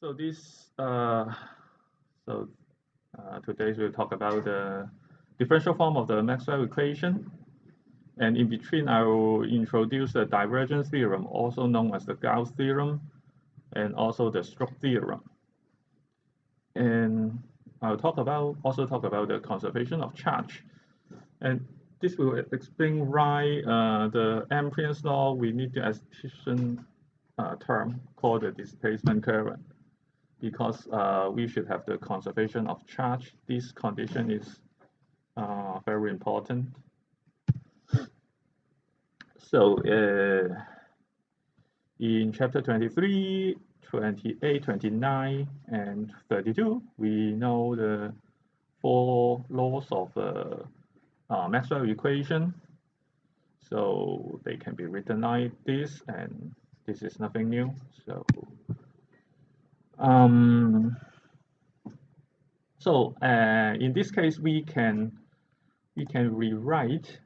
So today we'll talk about the differential form of the Maxwell equation, and in between I will introduce the divergence theorem, also known as the Gauss theorem, and also the stroke theorem. And I'll also talk about the conservation of charge, and this will explain why the Ampere's law we need the addition term called the displacement current. Because we should have the conservation of charge. This condition is very important. So in chapter 23, 28, 29, and 32, we know the 4 laws of the Maxwell equation. So they can be written like this, and this is nothing new. So in this case, we can rewrite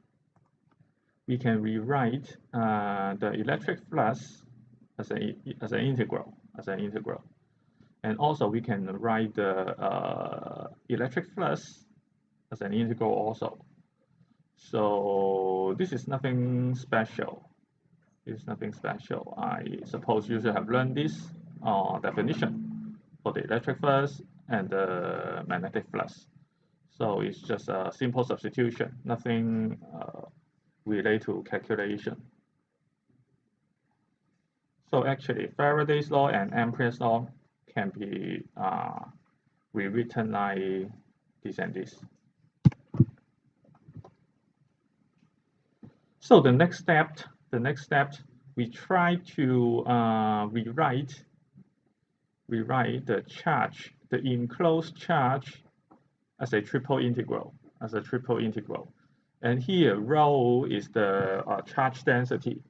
the electric flux as an integral, and also we can write the electric flux as an integral also. So this is nothing special. I suppose you should have learned this definition for the electric flux and the magnetic flux. So it's just a simple substitution, nothing related to calculation. So actually, Faraday's law and Ampere's law can be rewritten like this and this. So the next step, we try to rewrite the charge, the enclosed charge, as a triple integral. And here, rho is the charge density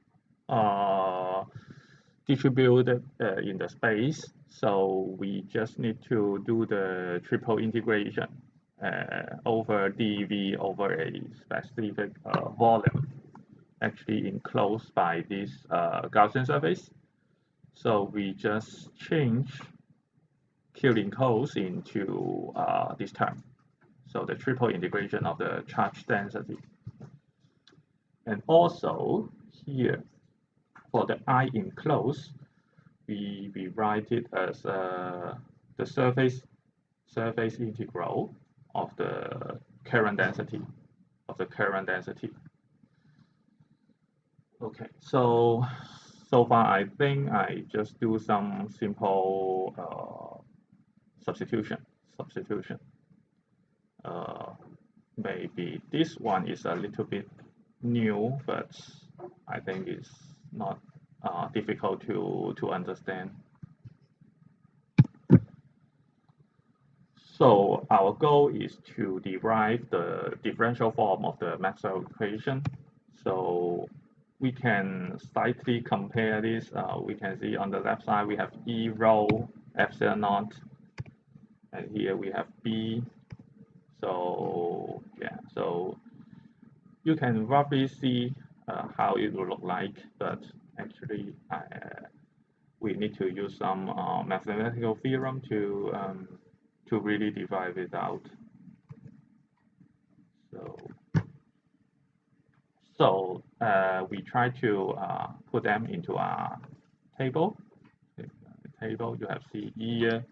distributed in the space. So we just need to do the triple integration over dV over a specific volume, actually enclosed by this Gaussian surface. So we just change Q enclosed into this term. So the triple integration of the charge density. And also here, for the I enclosed, we write it as the surface integral of the current density. Okay, so far I think I just do some simple substitution. Maybe this one is a little bit new, but I think it's not difficult to understand. So our goal is to derive the differential form of the Maxwell equation. So we can slightly compare this. We can see on the left side we have E rho epsilon naught, and here we have B. So yeah, so you can roughly see how it will look like, but actually we need to use some mathematical theorem to really derive it out. So we try to put them into a table. You have C here,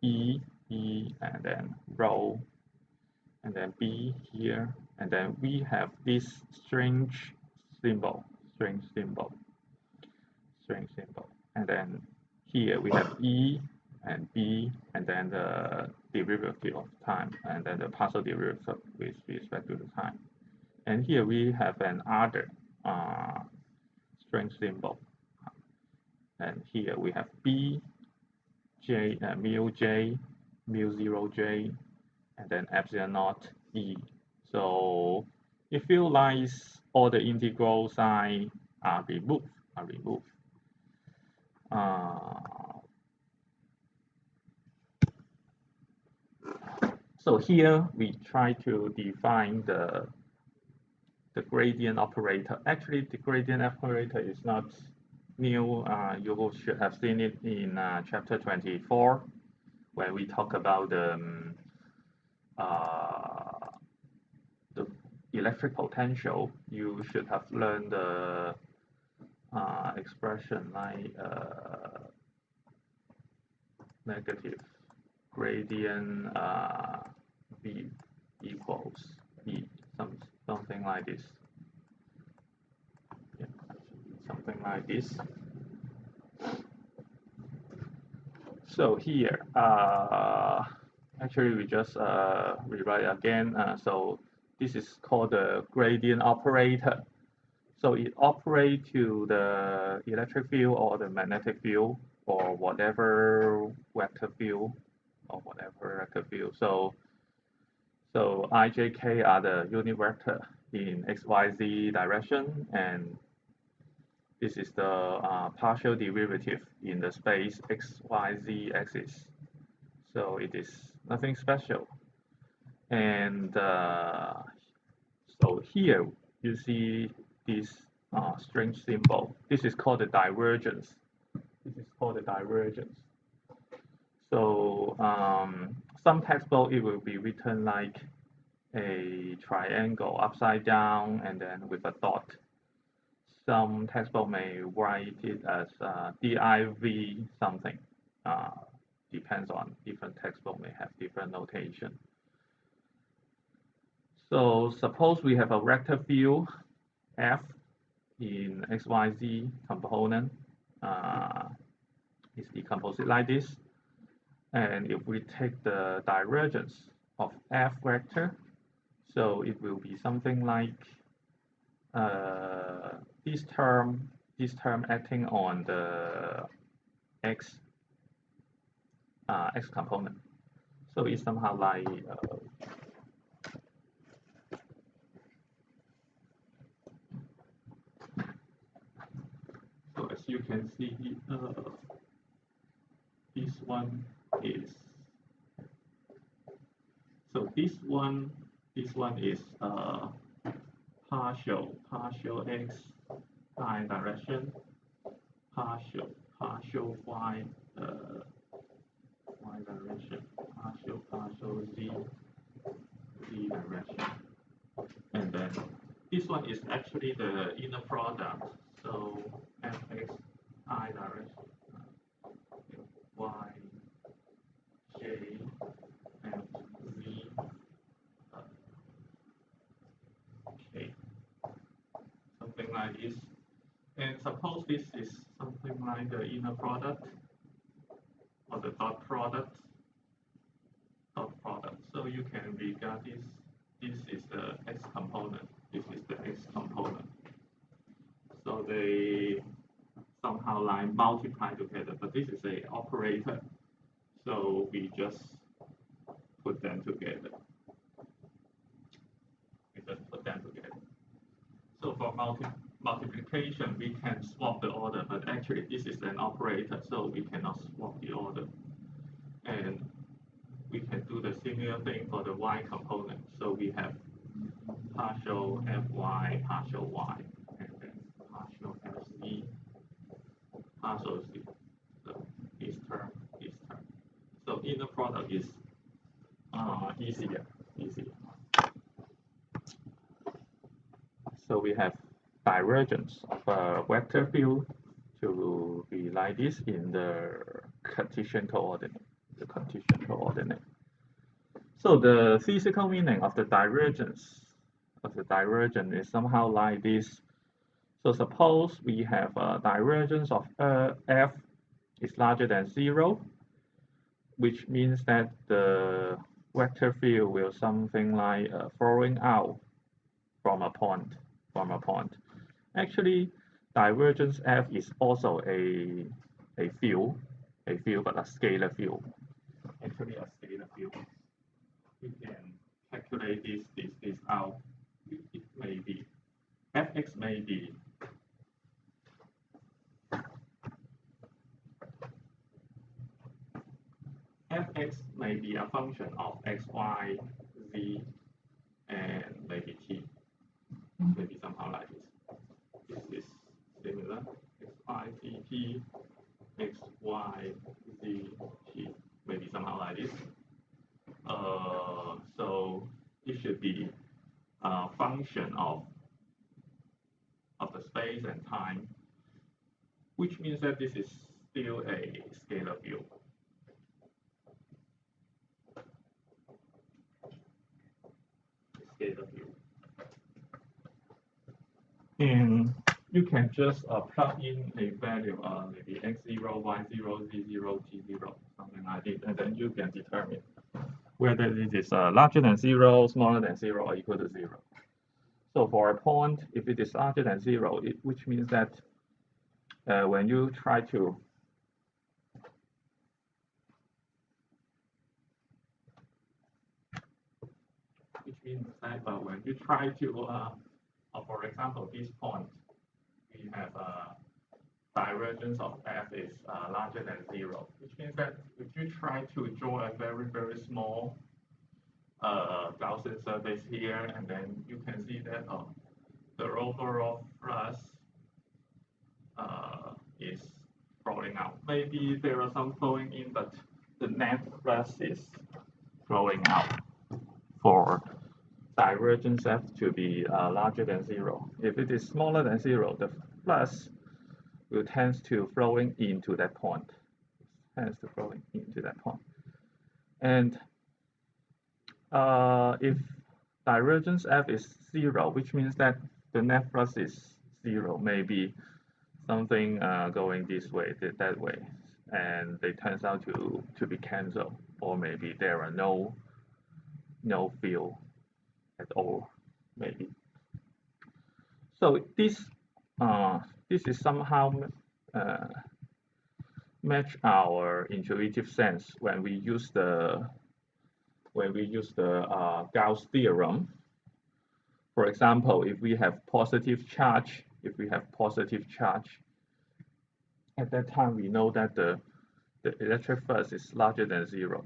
E, and then rho, and then B here, and then we have this string symbol, and then here we have E and B, and then the derivative of time, and then the partial derivative with respect to the time. And here we have an other string symbol, and here we have B, J, mu J, mu 0 J, and then epsilon naught E. So it feels like all the integral sign are removed. So here we try to define the gradient operator. Actually, the gradient operator is not new, you should have seen it in chapter 24, where we talk about uh, the electric potential. You should have learned the expression like negative gradient V equals E, something like this. Yeah, something like this. So here, actually we just rewrite again. So this is called the gradient operator. So it operates to the electric field or the magnetic field or whatever vector field or whatever vector field. So I, J, K are the unit vector in X, Y, Z direction, and this is the partial derivative in the space X, Y, Z axis. So it is nothing special. And so here you see this strange symbol. This is called the divergence. This is called the divergence. So some textbook it will be written like a triangle upside down and then with a dot. Some textbook may write it as div something. Depends on different textbook may have different notation. So suppose we have a vector field f in xyz component. It's decomposed like this. And if we take the divergence of f vector, so it will be something like this term acting on the x component. So it's somehow like so as you can see, this one is so this one is partial x direction, partial y direction, partial z direction, and then this one is actually the inner product. So fx I direction, y j and z k, something like this. And suppose this is something like the inner product or the dot product. So you can regard this. This is the x component. This is the x component. So they somehow like multiply together, but this is a operator. So we just put them together. So for multiplication, we can swap the order, but actually this is an operator, so we cannot swap the order. And we can do the similar thing for the y component. So we have partial fy, partial y, and then partial fz, partial z. So this term. So inner product is easier. So we have divergence of a vector field to be like this in the Cartesian coordinate. So the physical meaning of the divergence is somehow like this. So suppose we have a divergence of f is larger than 0, which means that the vector field will something like flowing out from a point. Actually, divergence f is also a field, but a scalar field. Actually, a scalar field. We can calculate this out. It may be fx may be a function of x, y, z, and maybe t. Maybe somehow like this. This is similar. X, Y, Z, t x, y, z, t, maybe somehow like this. So it should be a function of the space and time, which means that this is still a scalar field. And you can just plug in a value, maybe x0, y0, z0, t0, something like this, and then you can determine whether it is larger than 0, smaller than 0, or equal to 0. So for a point, if it is larger than 0, which means that when you try to when you try to, for example, this point, we have divergence of f is larger than 0, which means that if you try to draw a very, very small Gaussian surface here, and then you can see that the overall flux is flowing out. Maybe there are some flowing in, but the net flux is flowing out for divergence f to be larger than 0. If it is smaller than 0, the flux will tend to flowing into that point. And if divergence f is 0, which means that the net flux is 0, maybe something going this way, that way, and they turns out to be cancelled, or maybe there are no field at all, maybe. So this is somehow match our intuitive sense when we use the Gauss theorem. For example, if we have positive charge, at that time we know that the electric flux is larger than 0,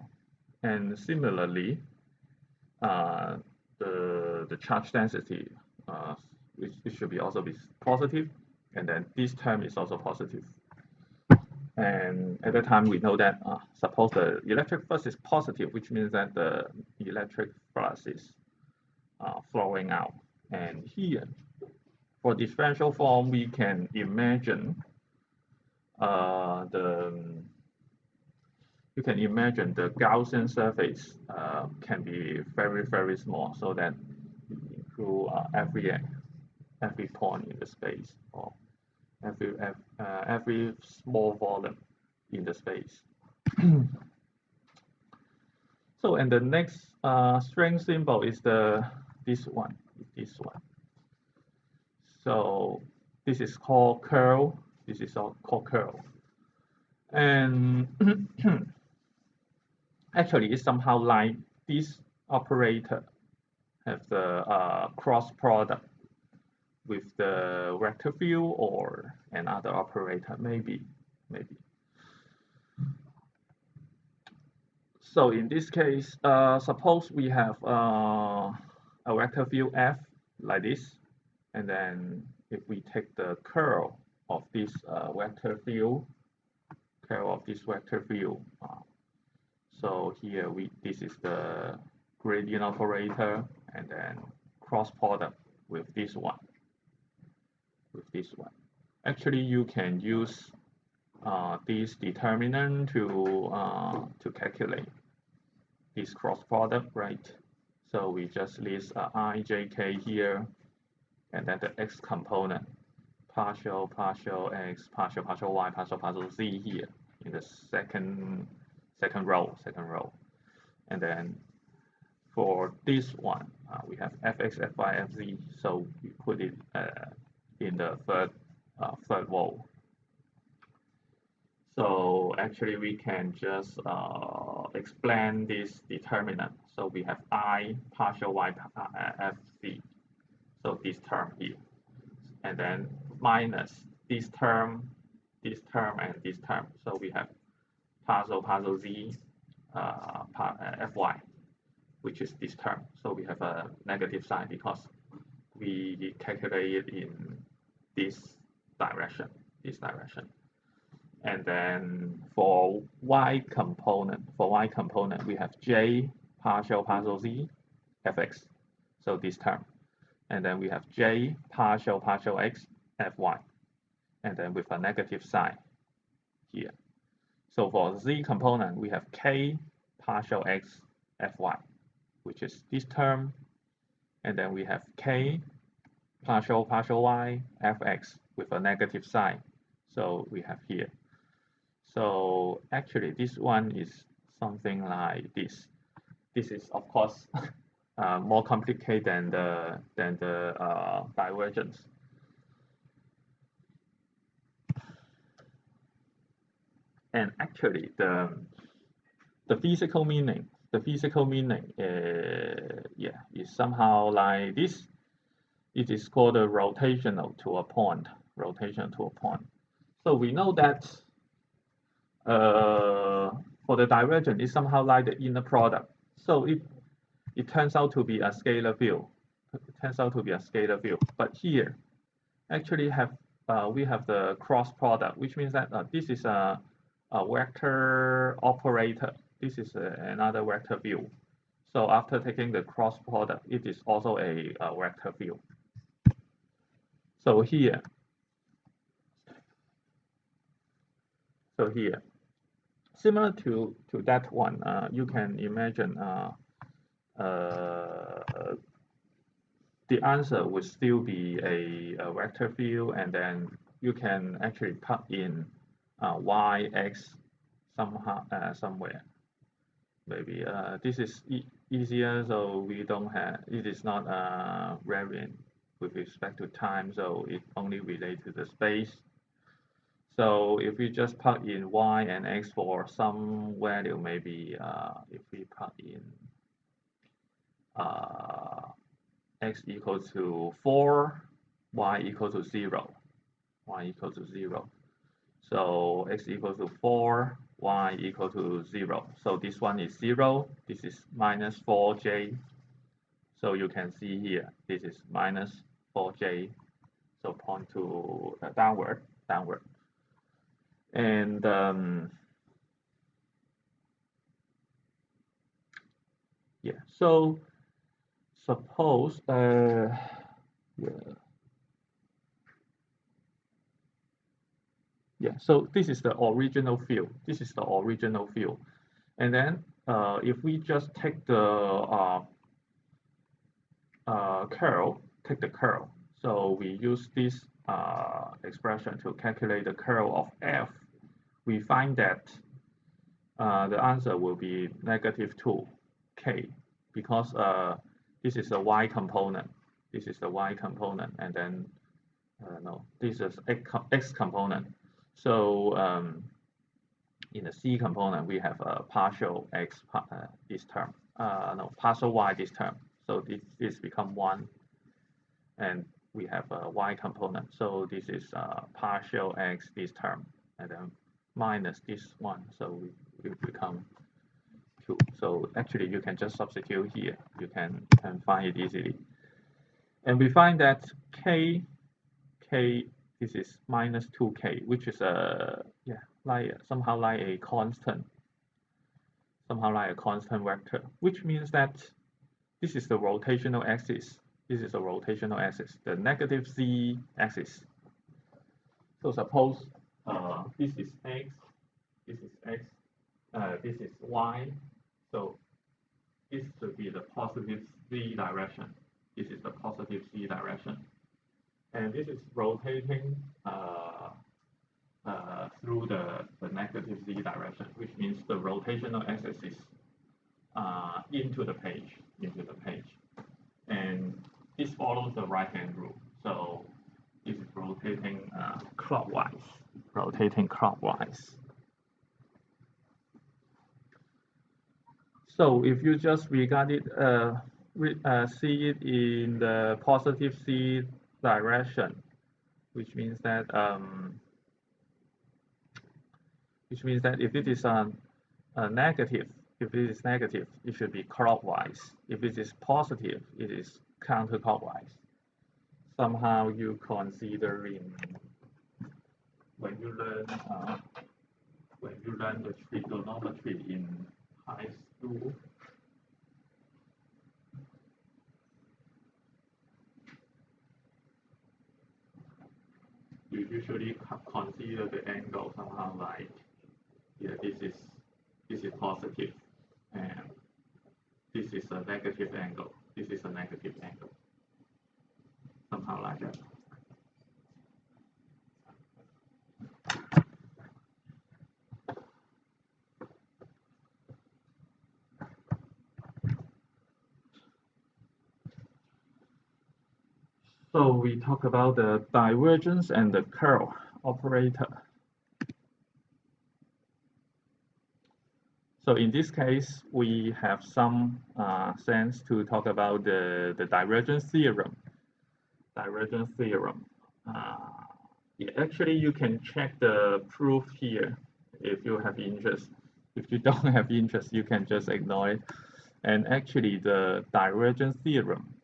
and similarly, the charge density, it should be also be positive, and then this term is also positive. And at that time, we know that suppose the electric flux is positive, which means that the electric flux is flowing out. And here, for differential form, we can imagine the Gaussian surface can be very, very small, so that through every point in the space, or every small volume in the space. So, and the next strength symbol is this one. So this is called curl. And actually, it's somehow like this operator have the cross product with the vector field or another operator, maybe. So in this case, suppose we have a vector field f like this, and then if we take the curl of this vector field, so here this is the gradient operator, and then cross product with this one. Actually, you can use this determinant to calculate this cross product, right? So we just list I, j, k here, and then the x component, partial x, partial y, partial z here in the second row. And then for this one, we have fx, fy, fz, so we put it in the third row. So actually, we can just explain this determinant. So we have I partial y fz, so this term here, and then minus this term, and this term. So we have partial z fy, which is this term. So we have a negative sign because we calculate it in this direction. And then for y component, we have j partial z fx, so this term. And then we have j partial x fy, and then with a negative sign here. So for z component, we have k partial x fy, which is this term. And then we have k partial y fx with a negative sign. So we have here. So actually, this one is something like this. This is, of course, more complicated than the divergence. And actually, the physical meaning, is somehow like this. It is called a rotational to a point. So we know that for the divergence, it's somehow like the inner product. So it turns out to be a scalar field. But here, actually we have the cross product, which means that this is a vector operator. This is another vector field. So after taking the cross product, it is also a vector field. So here, similar to that one, you can imagine the answer would still be a vector field, and then you can actually plug in y, x somehow somewhere. Maybe this is easier, so we don't have, it is not variant with respect to time, so it only relates to the space. So if we just plug in y and x for some value, maybe if we plug in x equals to 4, y equals to 0. So x equals to 4, y equal to 0. So this one is 0. This is minus 4j. So you can see here, this is minus 4j. So point to downward. And yeah, so suppose so this is the original field. And then if we just take the curl, so we use this expression to calculate the curl of f. We find that the answer will be negative 2k, because this is a y component. And then no, this is x component. So in the c component, we have a partial x this term. No, partial y this term. So this become 1, and we have a y component. So this is partial x this term, and then minus this one. So we become 2. So actually, you can just substitute here. You can find it easily. And we find that k, this is minus 2k, which is somehow like a constant vector, which means that this is the rotational axis. The negative z axis. So suppose this is x, this is y. So this should be the positive z direction. And this is rotating through the negative z direction, which means the rotational axis is into the page. And this follows the right-hand rule. So this is rotating clockwise. So if you just regard it, see it in the positive z direction, which means that if it is negative, it should be clockwise. If it is positive, it is counterclockwise. Somehow you consider when you learn when you learn the trigonometry in high school, you usually consider the angle somehow like, yeah, this is positive, and this is a negative angle. This is a negative angle, somehow like that. So we talk about the divergence and the curl operator. So in this case, we have some sense to talk about the divergence theorem. Divergence theorem. Yeah, actually, you can check the proof here if you have interest. If you don't have interest, you can just ignore it. And actually, the divergence theorem,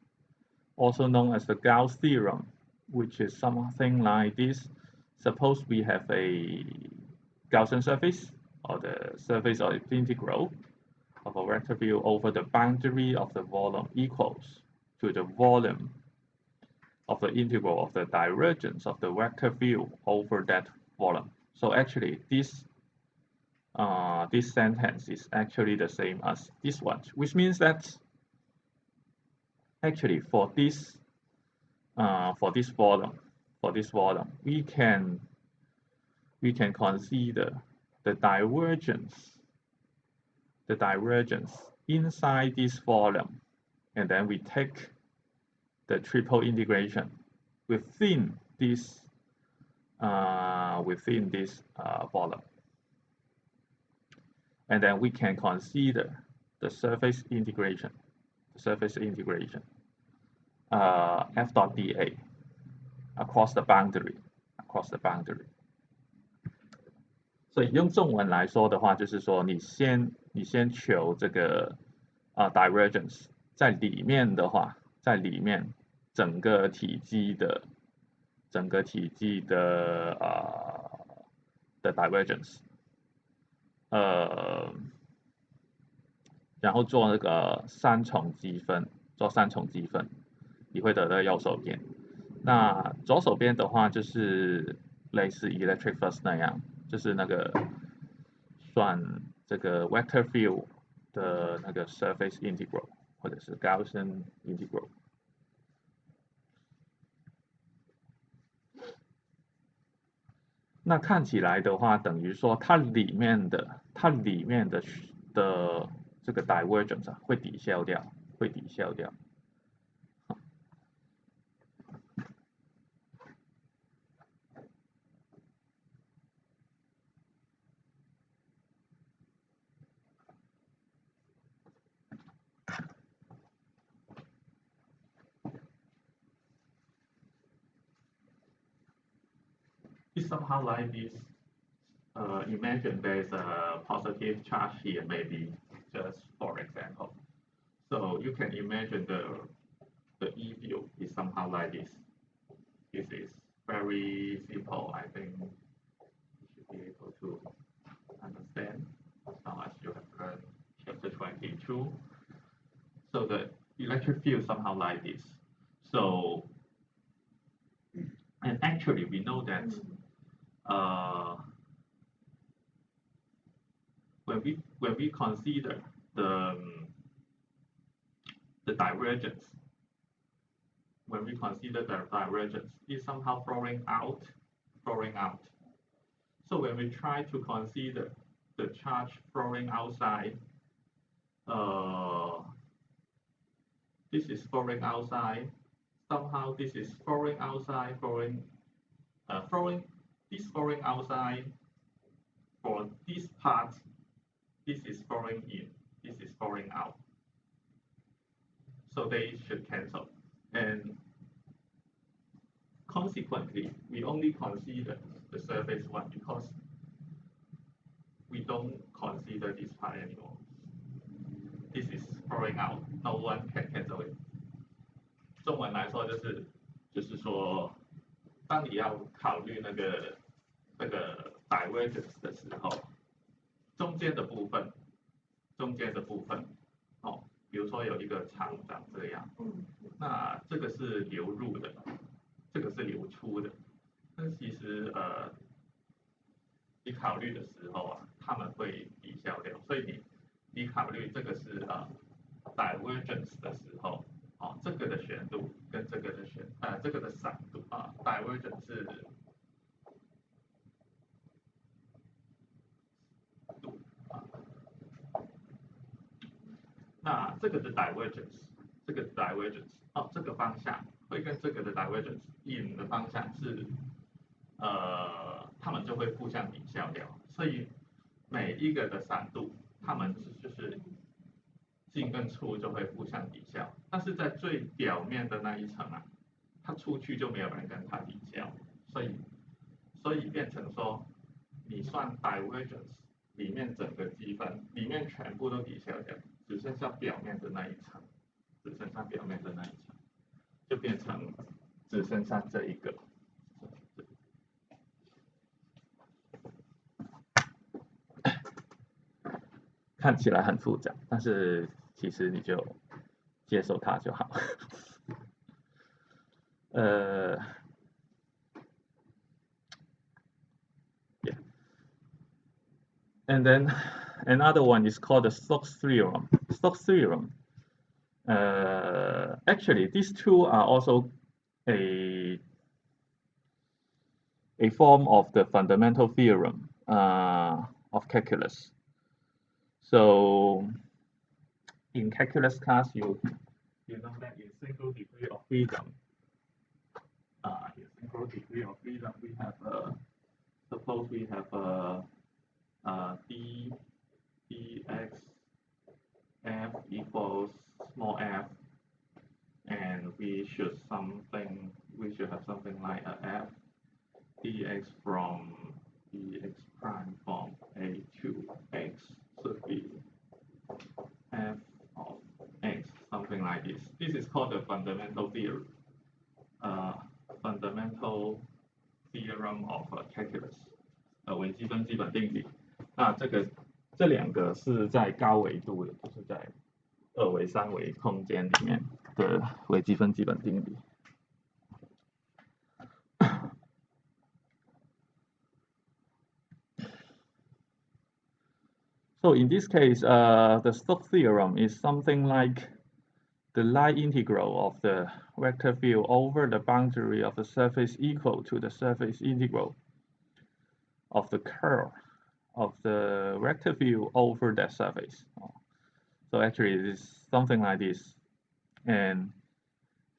also known as the Gauss theorem, which is something like this. Suppose we have a Gaussian surface, or the surface of the integral of a vector field over the boundary of the volume equals to the volume of the integral of the divergence of the vector field over that volume. So actually, this sentence is actually the same as this one, which means that actually for this volume, we can consider the divergence inside this volume, and then we take the triple integration within this volume, and then we can consider the surface integration, f dot dA across the boundary. 所以用中文来说的话，就是说你先求这个divergence， 在里面的话，整个体积的divergence， 然后做那个三重积分，你会得到右手边。那左手边的话就是类似 electric first 那样，就是那个算这个 vector field 的那个 surface integral 或者是 Gaussian integral。那看起来的话，等于说它里面的这个 divergence 会抵消掉。It's somehow like this. Imagine there's a positive charge here, maybe, just for example. So you can imagine the E field is somehow like this. This is very simple. I think you should be able to understand as long as you have learned chapter 22. So the electric field somehow like this. So, and actually we know that when we consider the divergence, is somehow flowing out. So when we try to consider the charge flowing outside, this is flowing outside. Somehow this is flowing outside, this flowing outside. For this part, this is flowing in, this is flowing out. So they should cancel. And consequently, we only consider the surface one because we don't consider this part anymore. This is flowing out, no one can cancel it. 中文来说就是说，当你要考虑那个 divergence 的时候，中间的部分，哦，比如说有一个长长这样，那这个是流入的，这个是流出的。但其实你考虑的时候啊，他们会抵消掉，所以你考虑这个是divergence 的时候，哦，这个的旋度跟这个的这个的散度啊，divergence 是度啊，那这个的 divergence， 这个 divergence 哦，这个方向会跟这个的 divergence 引的方向是它们就会互相抵消掉，所以每一个的散度，它们就是进跟出就会互相抵消，但是在最表面的那一层啊，它出去就没有人跟它抵消，所以变成说，你算 divergence 里面整个积分里面全部都抵消掉，只剩下表面的那一层，就变成只剩下这一个。看起来很复杂，但是其实你就接受它就好。Yeah. And then another one is called the Stokes theorem. Stokes theorem. Actually, these two are also a form of the fundamental theorem of calculus. So in calculus class, you know that in single degree of freedom, we have suppose we have dx f equals small f, and we should have something like a f dx prime from a to x should be f of x, something like this. This is called the fundamental theorem. Fundamental theorem of calculus. 微积分基本定理。那这两个是在高维度的，就是在2维、3维空间里面的微积分基本定理。So in this case, the Stokes theorem is something like the line integral of the vector field over the boundary of the surface equal to the surface integral of the curl of the vector field over that surface. So actually it is something like this. And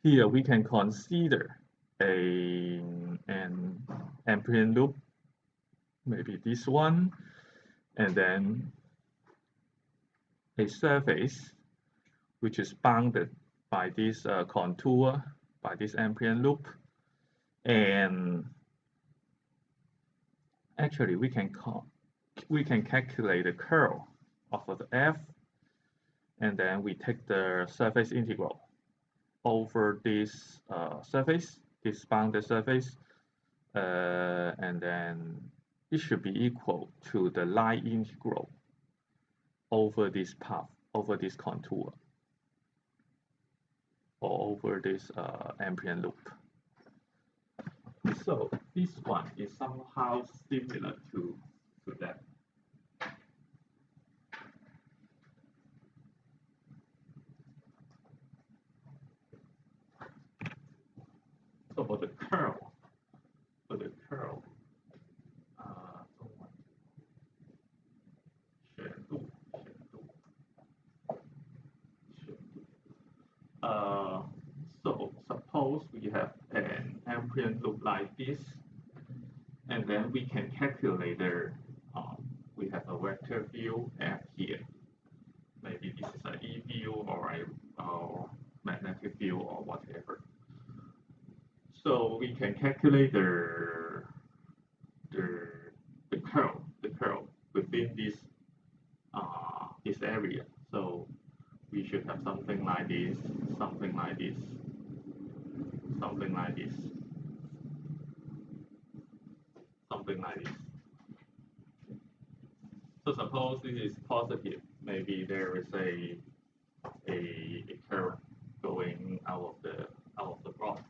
here we can consider an Ampere loop, maybe this one, and then a surface which is bounded by this contour, by this Ampere loop. And actually we can calculate the curl of the f, and then we take the surface integral over this surface, this bounded surface, and then it should be equal to the line integral over this path, over this contour, or over this Ampere loop. So this one is somehow similar to that. So for the curl, so suppose we have an Ampere loop like this, and then we can calculate we have a vector field f here. Maybe this is an E field or a magnetic field or whatever. So we can calculate the curl within this this area. So we should have something like this, something like this, something like this, something like this. So suppose this is positive, maybe there is a current going out of the block.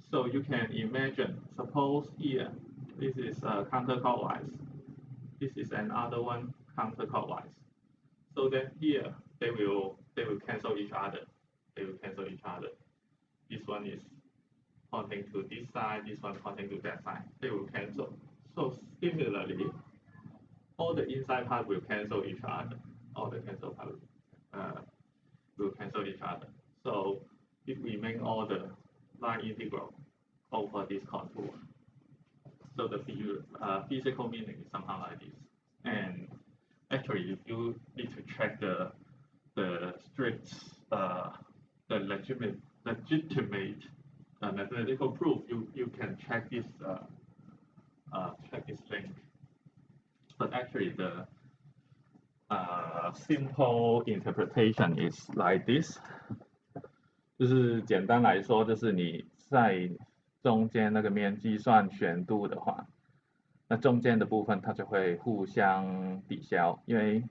So you can imagine, suppose here this is counterclockwise, this is another one counterclockwise. So then here they will cancel each other. They will cancel each other. This one is pointing to this side, this one pointing to that side. They will cancel. So similarly, all the inside part will cancel each other. All the cancel part will cancel each other. So if we make all the line integral over this contour, so the physical meaning is somehow like this. And actually, if you need to check the strict the legitimate mathematical proof, you can check this link. But actually, the simple interpretation is like this， 就是简单来说，就是你在中间那个面计算旋度的话，那中间的部分它就会互相抵消，因为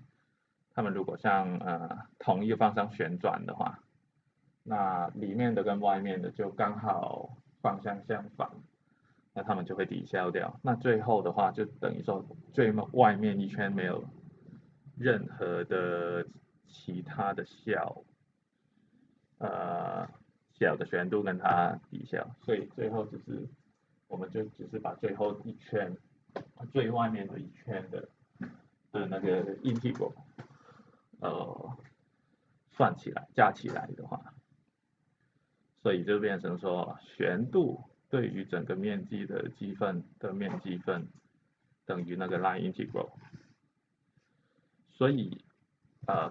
它们如果像同一个方向旋转的话，那里面的跟外面的就刚好方向相反，那它们就会抵消掉。那最后的话就等于说最外面一圈没有任何的其他的小的旋度跟它抵消，所以最后我们就只是把最后一圈最外面的一圈的那个 integral 算起来加起来的话，所以就变成说旋度对于整个面积的积分的面积分等于那个 line integral， 所以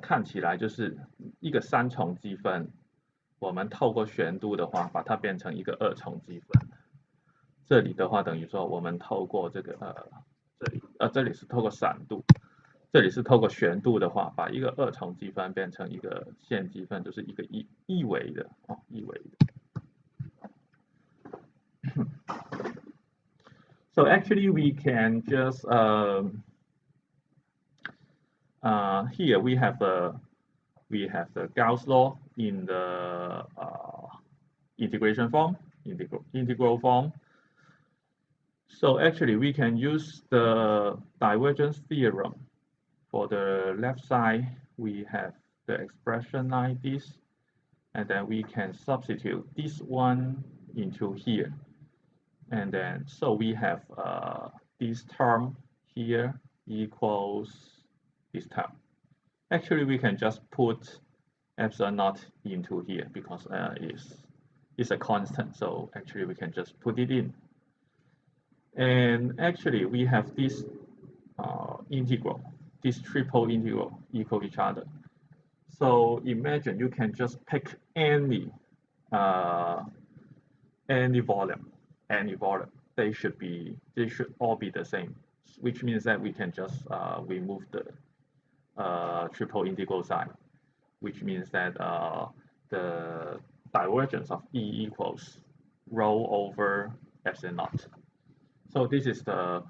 看起来就是一个三重积分，我们透过旋度的话把它变成一个二重积分。这里的话等于说我们透过这个这里是透过散度，这里是透过旋度的话，把一个二重积分变成一个线积分，就是一个一维的一维的。So actually we can just here we have the Gauss law in the integration form, integral form. So actually we can use the divergence theorem. For the left side, we have the expression like this, and then we can substitute this one into here. And then, so we have this term here equals this term. Actually, we can just put epsilon naught into here because it's a constant. So actually, we can just put it in. And actually, we have this integral, this triple integral equal each other. So imagine you can just pick any volume. They should all be the same, which means that we can just remove the triple integral sign, which means that the divergence of E equals rho over epsilon naught. So this is the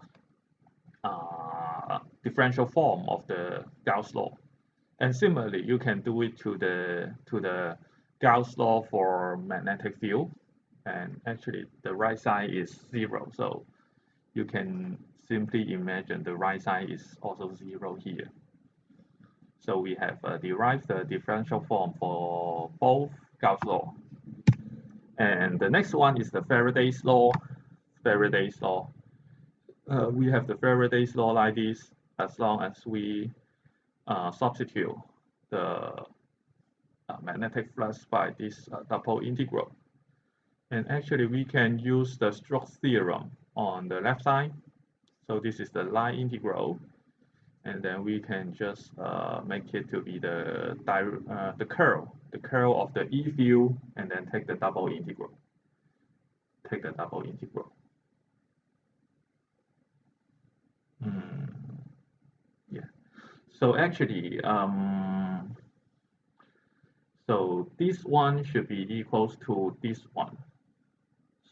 differential form of the Gauss law, and similarly you can do it to the Gauss law for magnetic field. And actually the right side is 0, so you can simply imagine the right side is also 0 here. So we have derived the differential form for both Gauss law. And the next one is the Faraday's law. We have the Faraday's law like this, as long as we substitute the magnetic flux by this double integral. And actually, we can use the Stokes theorem on the left side. So this is the line integral, and then we can just make it to be the curl of the E field, and then take the double integral. Yeah. So actually, so this one should be equals to this one.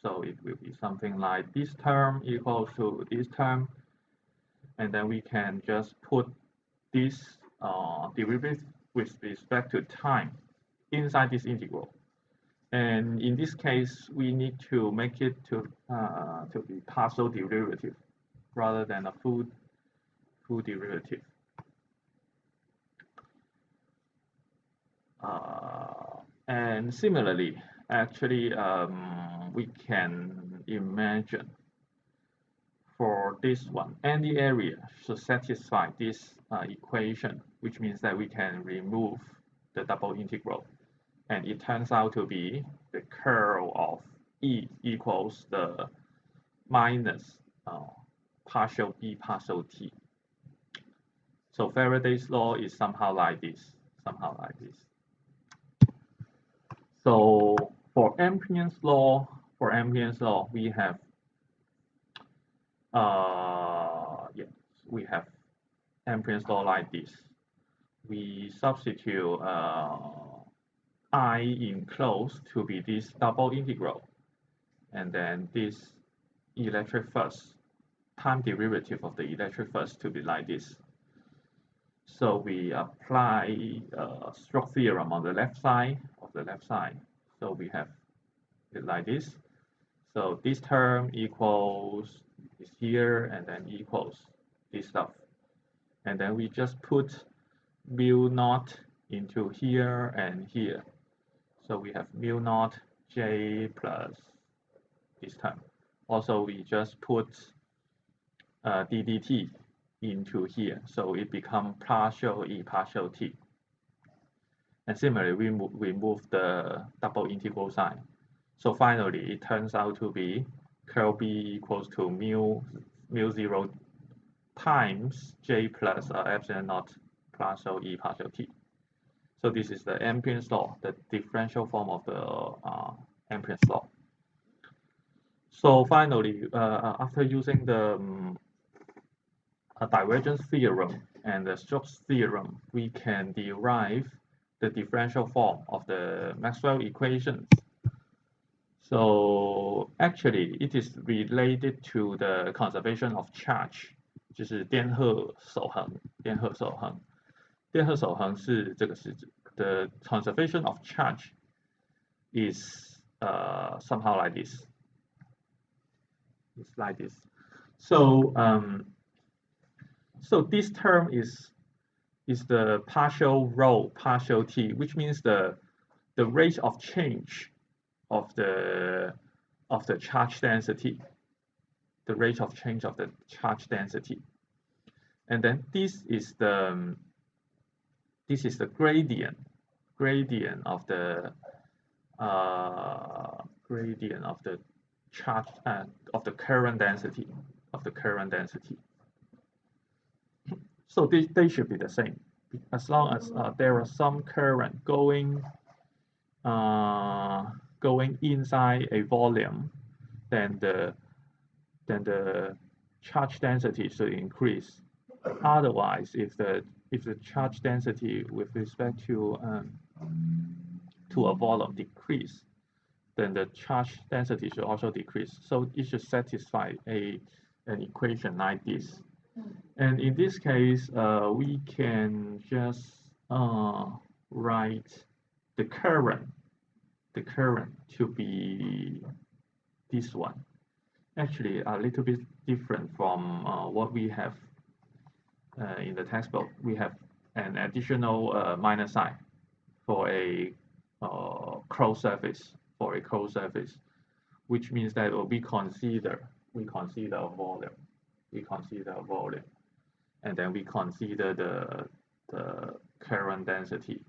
So it will be something like this term equals to this term. and then we can just put this derivative with respect to time inside this integral. And in this case, we need to make it to be partial derivative rather than a full derivative. And similarly, actually, we can imagine for this one, any area should satisfy this equation, which means that we can remove the double integral. And it turns out to be the curl of E equals the minus partial E partial T. So Faraday's law is somehow like this, So for Ampere's law, we have we have Ampere's law like this. We substitute I enclosed to be this double integral, and then this electric flux time derivative of the electric flux to be like this. So we apply stroke theorem on the left side So we have it like this. So this term equals is here, and then equals this stuff. And then we just put mu naught into here and here. So we have mu naught J plus this term. Also, we just put ddt into here. So it becomes partial E partial T. And similarly, we move the double integral sign. So finally, it turns out to be curl B equals to mu 0 times J plus epsilon naught partial E partial T. So this is the Ampere's law, the differential form of the Ampere's law. So finally, after using the divergence theorem and the Stokes theorem, we can derive the differential form of the Maxwell equations. So actually, it is related to the conservation of charge, 就是电荷守恒。电荷守恒是这个式子。The conservation of charge is somehow like this. It's like this. So so this term is the partial rho partial t, which means the rate of change of the charge density, the rate of change of the charge density, and then this is the gradient of the charge of the current density So they should be the same as long as there are some current going inside a volume, then the charge density should increase. Otherwise, if the charge density with respect to a volume decrease, then the charge density should also decrease. So it should satisfy an equation like this. And in this case, we can just write the current to be this one. Actually, a little bit different from what we have in the textbook. We have an additional minus sign for a closed surface. Which means that we consider a volume. And then we consider the current density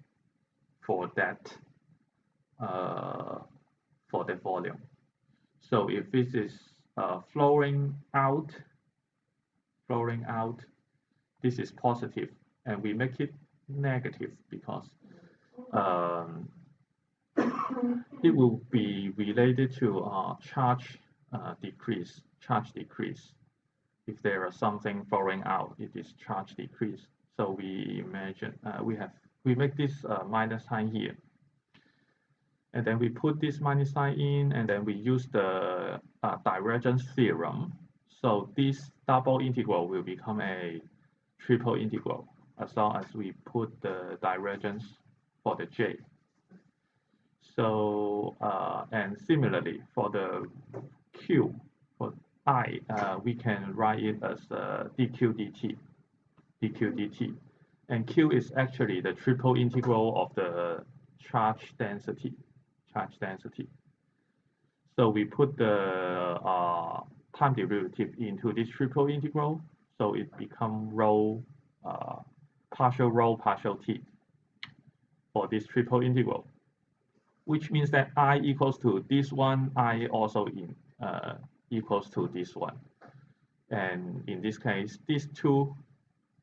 for that volume. So if this is flowing out, this is positive, and we make it negative because it will be related to charge decrease. If there is something flowing out, it is charge decrease. So we imagine we make this minus sign here, and then we put this minus sign in, and then we use the divergence theorem. So this double integral will become a triple integral as long as we put the divergence for the j. So, and similarly for the q, for I, we can write it as dq dt. And q is actually the triple integral of the charge density. So we put the time derivative into this triple integral, so it becomes partial t for this triple integral, which means that I equals to this one, I also equals to this one. And in this case, these two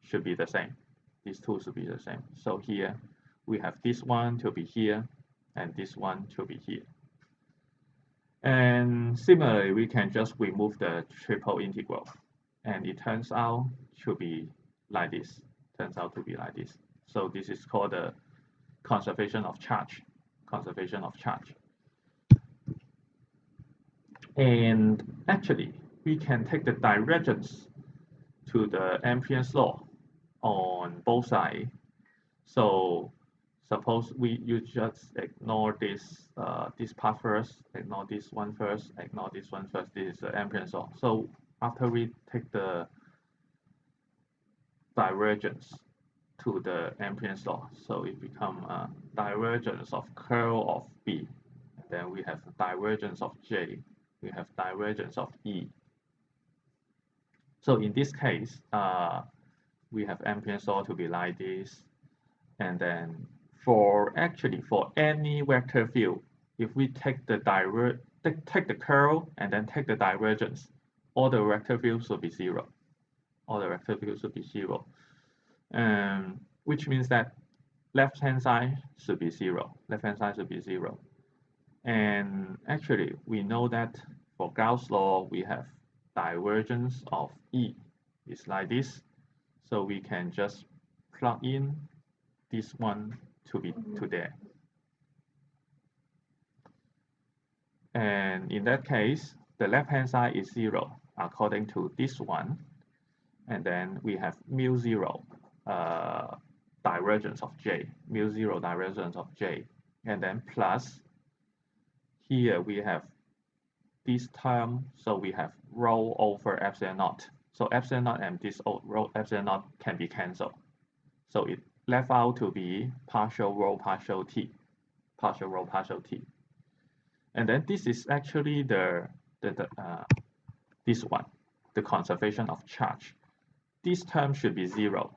should be the same. These two should be the same. So here we have this one to be here and this one to be here. And similarly, we can just remove the triple integral, and it turns out to be like this. So this is called the conservation of charge. And actually, we can take the divergence to the Ampere's law on both sides. So suppose you just ignore this part first, ignore this one first, ignore this one first. This is the Ampere's law. So after we take the divergence to the Ampere's law, so it becomes divergence of curl of B. And then we have divergence of J. We have divergence of E. So in this case, we have Ampere's law to be like this. And then for any vector field, if we take the curl and then take the divergence, all the vector fields will be zero. Which means that left-hand side should be zero. And actually, we know that for Gauss law, we have divergence of E is like this. So we can just plug in this one to there. And in that case, the left-hand side is zero according to this one. And then we have mu zero divergence of J, and then plus here we have this term, so we have rho over epsilon naught. So epsilon naught and this rho epsilon naught can be cancelled. So it left out to be partial rho partial t. And then this is actually this one, the conservation of charge. This term should be zero.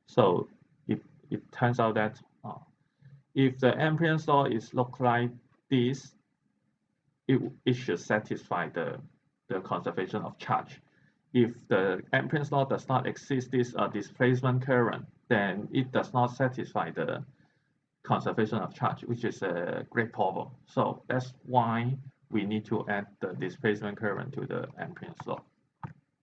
So it turns out that if the Ampere's law look like this, it should satisfy the conservation of charge. If the Ampere's law does not exist this displacement current, then it does not satisfy the conservation of charge, which is a great problem. So that's why we need to add the displacement current to the Ampere's law.